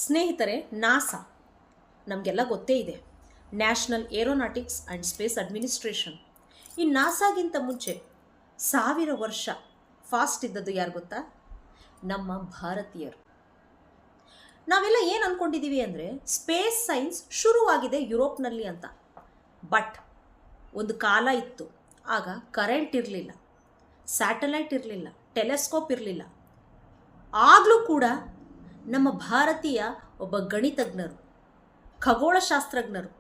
ಸ್ನೇಹಿತರೆ, ನಾಸಾ ನಮಗೆಲ್ಲ ಗೊತ್ತೇ ಇದೆ. National aeronautics and space administration. ಈ ನಾಸಾಗಿಂತ ಮುಂಚೆ 1000 ವರ್ಷ ಫಾಸ್ಟ್ ಇದ್ದದ್ದು ಯಾರು ಗೊತ್ತಾ? ನಮ್ಮ ಭಾರತೀಯರು. ನಾವೆಲ್ಲ ಏನು ಅಂದ್ಕೊಂಡಿದ್ದೀವಿ ಅಂದರೆ ಸ್ಪೇಸ್ ಸೈನ್ಸ್ ಶುರುವಾಗಿದೆ ಯುರೋಪ್ನಲ್ಲಿ ಅಂತ. ಬಟ್ ಒಂದು ಕಾಲ ಇತ್ತು, ಆಗ ಕರೆಂಟ್ ಇರಲಿಲ್ಲ, ಸ್ಯಾಟಲೈಟ್ ಇರಲಿಲ್ಲ, ಟೆಲೆಸ್ಕೋಪ್ ಇರಲಿಲ್ಲ. ಆಗಲೂ ಕೂಡ ನಮ್ಮ ಭಾರತೀಯ ಒಬ್ಬ ಗಣಿತಜ್ಞರು, ಖಗೋಳಶಾಸ್ತ್ರಜ್ಞರು,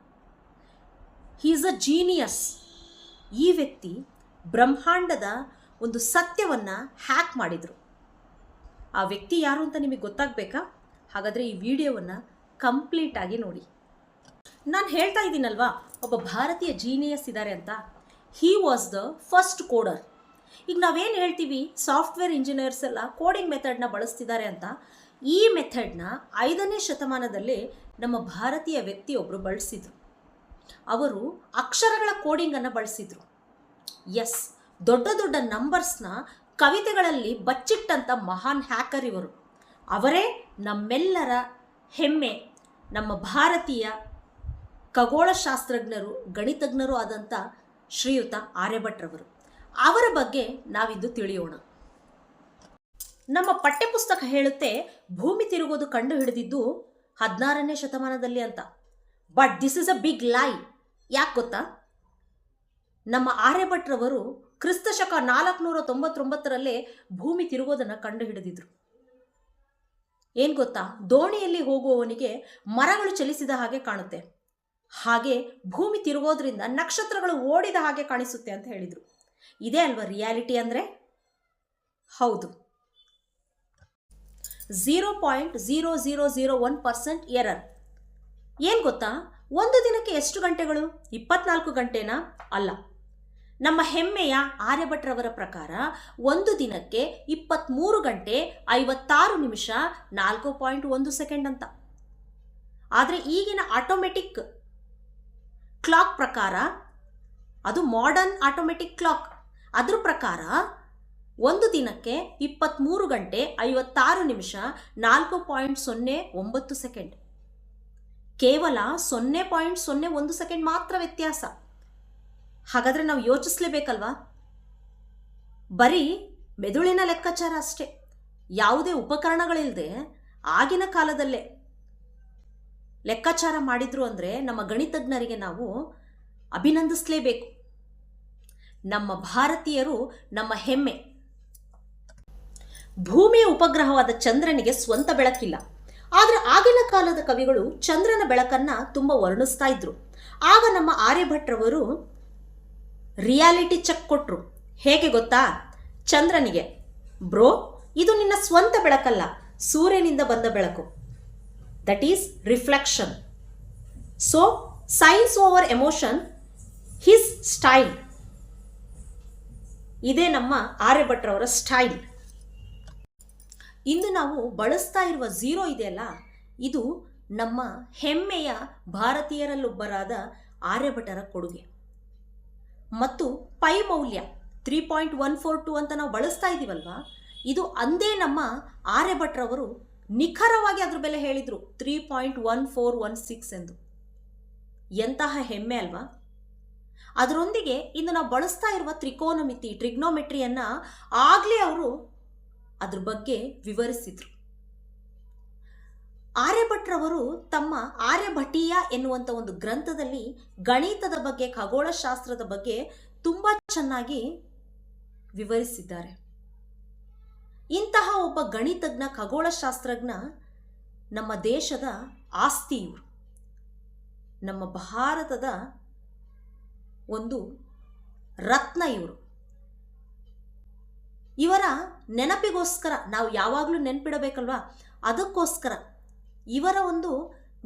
ಹಿ ಈಸ್ ಅ ಜೀನಿಯಸ್. ಈ ವ್ಯಕ್ತಿ ಬ್ರಹ್ಮಾಂಡದ ಒಂದು ಸತ್ಯವನ್ನು ಹ್ಯಾಕ್ ಮಾಡಿದರು. ಆ ವ್ಯಕ್ತಿ ಯಾರು ಅಂತ ನಿಮಗೆ ಗೊತ್ತಾಗಬೇಕಾ? ಹಾಗಾದರೆ ಈ ವಿಡಿಯೋವನ್ನು ಕಂಪ್ಲೀಟಾಗಿ ನೋಡಿ. ನಾನು ಹೇಳ್ತಾ ಇದ್ದೀನಲ್ವಾ, ಒಬ್ಬ ಭಾರತೀಯ ಜೀನಿಯಸ್ ಇದ್ದಾರೆ ಅಂತ. He was the first coder. ಈಗ ನಾವೇನು ಹೇಳ್ತೀವಿ, ಸಾಫ್ಟ್ವೇರ್ ಇಂಜಿನಿಯರ್ಸ್ ಎಲ್ಲ ಕೋಡಿಂಗ್ ಮೆಥಡ್ನ ಬಳಸ್ತಿದ್ದಾರೆ ಅಂತ. ಈ ಮೆಥಡ್ನ 5ನೇ ಶತಮಾನದಲ್ಲಿ ನಮ್ಮ ಭಾರತೀಯ ವ್ಯಕ್ತಿಯೊಬ್ಬರು ಬಳಸಿದರು. ಅವರು ಅಕ್ಷರಗಳ ಕೋಡಿಂಗನ್ನು ಬಳಸಿದರು. ಎಸ್, ದೊಡ್ಡ ದೊಡ್ಡ ನಂಬರ್ಸ್ನ ಕವಿತೆಗಳಲ್ಲಿ ಬಚ್ಚಿಟ್ಟಂಥ ಮಹಾನ್ ಹ್ಯಾಕರ್ ಇವರು. ಅವರೇ ನಮ್ಮೆಲ್ಲರ ಹೆಮ್ಮೆ, ನಮ್ಮ ಭಾರತೀಯ ಖಗೋಳಶಾಸ್ತ್ರಜ್ಞರು, ಗಣಿತಜ್ಞರು ಆದಂಥ ಶ್ರೀಯುತ ಆರ್ಯಭಟ್ರವರು. ಅವರ ಬಗ್ಗೆ ನಾವಿಂದು ತಿಳಿಯೋಣ. ನಮ್ಮ ಪಠ್ಯಪುಸ್ತಕ ಹೇಳುತ್ತೆ ಭೂಮಿ ತಿರುಗೋದು ಕಂಡು ಹಿಡಿದಿದ್ದು 16ನೇ ಶತಮಾನದಲ್ಲಿ ಅಂತ. But this is a big lie. ಯಾಕೆ ಗೊತ್ತಾ? ನಮ್ಮ ಆರ್ಯಭಟ್ರವರು ಕ್ರಿಸ್ತಶಕ 499ರಲ್ಲೇ ಭೂಮಿ ತಿರುಗೋದನ್ನು ಕಂಡು ಹಿಡಿದಿದ್ರು. ಏನು ಗೊತ್ತಾ? ದೋಣಿಯಲ್ಲಿ ಹೋಗುವವನಿಗೆ ಮರಗಳು ಚಲಿಸಿದ ಹಾಗೆ ಕಾಣುತ್ತೆ, ಹಾಗೆ ಭೂಮಿ ತಿರುಗೋದ್ರಿಂದ ನಕ್ಷತ್ರಗಳು ಓಡಿದ ಹಾಗೆ ಕಾಣಿಸುತ್ತೆ ಅಂತ ಹೇಳಿದರು. ಇದೇ ಅಲ್ವಾ ರಿಯಾಲಿಟಿ ಅಂದರೆ? ಹೌದು. 0.0001% ಎರರ್. ಏನು ಗೊತ್ತಾ? ಒಂದು ದಿನಕ್ಕೆ ಎಷ್ಟು ಗಂಟೆಗಳು? 24 ಗಂಟೆನಾ? ಅಲ್ಲ. ನಮ್ಮ ಹೆಮ್ಮೆಯ ಆರ್ಯಭಟ್ರವರ ಪ್ರಕಾರ ಒಂದು ದಿನಕ್ಕೆ 23 ಗಂಟೆ 56 ನಿಮಿಷ 4.1 ಸೆಕೆಂಡ್ ಅಂತ. ಆದರೆ ಈಗಿನ ಆಟೋಮೆಟಿಕ್ ಕ್ಲಾಕ್ ಪ್ರಕಾರ, ಅದು ಮಾಡರ್ನ್ ಆಟೋಮೆಟಿಕ್ ಕ್ಲಾಕ್, ಅದ್ರ ಪ್ರಕಾರ ಒಂದು ದಿನಕ್ಕೆ 23 ಗಂಟೆ 56 ನಿಮಿಷ 4.09 ಸೆಕೆಂಡ್. ಕೇವಲ 0.01 ಸೆಕೆಂಡ್ ಮಾತ್ರ ವ್ಯತ್ಯಾಸ. ಹಾಗಾದರೆ ನಾವು ಯೋಚಿಸಲೇಬೇಕಲ್ವಾ? ಬರೀ ಮೆದುಳಿನ ಲೆಕ್ಕಾಚಾರ ಅಷ್ಟೇ, ಯಾವುದೇ ಉಪಕರಣಗಳಿಲ್ಲದೆ ಆಗಿನ ಕಾಲದಲ್ಲೇ ಲೆಕ್ಕಾಚಾರ ಮಾಡಿದ್ರು ಅಂದರೆ ನಮ್ಮ ಗಣಿತಜ್ಞರಿಗೆ ನಾವು ಅಭಿನಂದಿಸಲೇಬೇಕು. ನಮ್ಮ ಭಾರತೀಯರು ನಮ್ಮ ಹೆಮ್ಮೆ. ಭೂಮಿಯ ಉಪಗ್ರಹವಾದ ಚಂದ್ರನಿಗೆ ಸ್ವಂತ ಬೆಳಕಿಲ್ಲ. ಆದರೆ ಆಗಿನ ಕಾಲದ ಕವಿಗಳು ಚಂದ್ರನ ಬೆಳಕನ್ನು ತುಂಬ ವರ್ಣಿಸ್ತಾ ಇದ್ರು. ಆಗ ನಮ್ಮ ಆರ್ಯಭಟ್ರವರು ರಿಯಾಲಿಟಿ ಚೆಕ್ ಕೊಟ್ಟರು. ಹೇಗೆ ಗೊತ್ತಾ? ಚಂದ್ರನಿಗೆ, ಬ್ರೋ, ಇದು ನಿನ್ನ ಸ್ವಂತ ಬೆಳಕಲ್ಲ, ಸೂರ್ಯನಿಂದ ಬಂದ ಬೆಳಕು. That is reflection. So science over emotion, his style. ಇದೇ ನಮ್ಮ ಆರ್ಯಭಟ್ರವರ ಸ್ಟೈಲ್. ಇಂದು ನಾವು ಬಳಸ್ತಾ ಇರುವ 0 ಇದೆಯಲ್ಲ, ಇದು ನಮ್ಮ ಹೆಮ್ಮೆಯ ಭಾರತೀಯರಲ್ಲೊಬ್ಬರಾದ ಆರ್ಯಭಟರ ಕೊಡುಗೆ. ಮತ್ತು ಪೈ ಮೌಲ್ಯ 3.142 ಅಂತ ನಾವು ಬಳಸ್ತಾ ಇದ್ದೀವಲ್ವಾ, ಇದು ಅಂದೇ ನಮ್ಮ ಆರ್ಯಭಟ್ರವರು ನಿಖರವಾಗಿ ಅದ್ರ ಬೆಲೆ ಹೇಳಿದರು, 3.1416 ಎಂದು. ಎಂತಹ ಹೆಮ್ಮೆ ಅಲ್ವಾ? ಅದರೊಂದಿಗೆ ಇಂದು ನಾವು ಬಳಸ್ತಾ ಇರುವ ತ್ರಿಕೋನಮಿತಿ, ಟ್ರಿಗ್ನೋಮೆಟ್ರಿಯನ್ನು ಆಗಲೇ ಅವರು ಅದ್ರ ಬಗ್ಗೆ ವಿವರಿಸಿದರು. ಆರ್ಯಭಟ್ರವರು ತಮ್ಮ ಆರ್ಯಭಟೀಯ ಎನ್ನುವಂಥ ಒಂದು ಗ್ರಂಥದಲ್ಲಿ ಗಣಿತದ ಬಗ್ಗೆ, ಖಗೋಳಶಾಸ್ತ್ರದ ಬಗ್ಗೆ ತುಂಬ ಚೆನ್ನಾಗಿ ವಿವರಿಸಿದ್ದಾರೆ. ಇಂತಹ ಒಬ್ಬ ಗಣಿತಜ್ಞ, ಖಗೋಳಶಾಸ್ತ್ರಜ್ಞ ನಮ್ಮ ದೇಶದ ಆಸ್ತಿ. ಇವರು ನಮ್ಮ ಭಾರತದ ಒಂದು ರತ್ನ. ಇವರ ನೆನಪಿಗೋಸ್ಕರ ನಾವು ಯಾವಾಗಲೂ ನೆನಪಿಡಬೇಕಲ್ವಾ? ಅದಕ್ಕೋಸ್ಕರ, ಇವರ ಒಂದು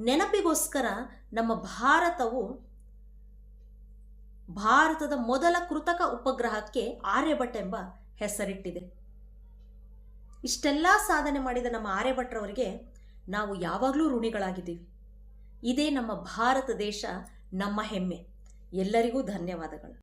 ನೆನಪಿಗೋಸ್ಕರ ನಮ್ಮ ಭಾರತದ ಮೊದಲ ಕೃತಕ ಉಪಗ್ರಹಕ್ಕೆ ಆರ್ಯಭಟ್ ಎಂಬ ಹೆಸರಿಟ್ಟಿದೆ. ಇಷ್ಟೆಲ್ಲ ಸಾಧನೆ ಮಾಡಿದ ನಮ್ಮ ಆರ್ಯಭಟ್ರವರಿಗೆ ನಾವು ಯಾವಾಗಲೂ ಋಣಿಗಳಾಗಿದ್ದೀವಿ. ಇದೇ ನಮ್ಮ ಭಾರತ ದೇಶ, ನಮ್ಮ ಹೆಮ್ಮೆ. ಎಲ್ಲರಿಗೂ ಧನ್ಯವಾದಗಳು.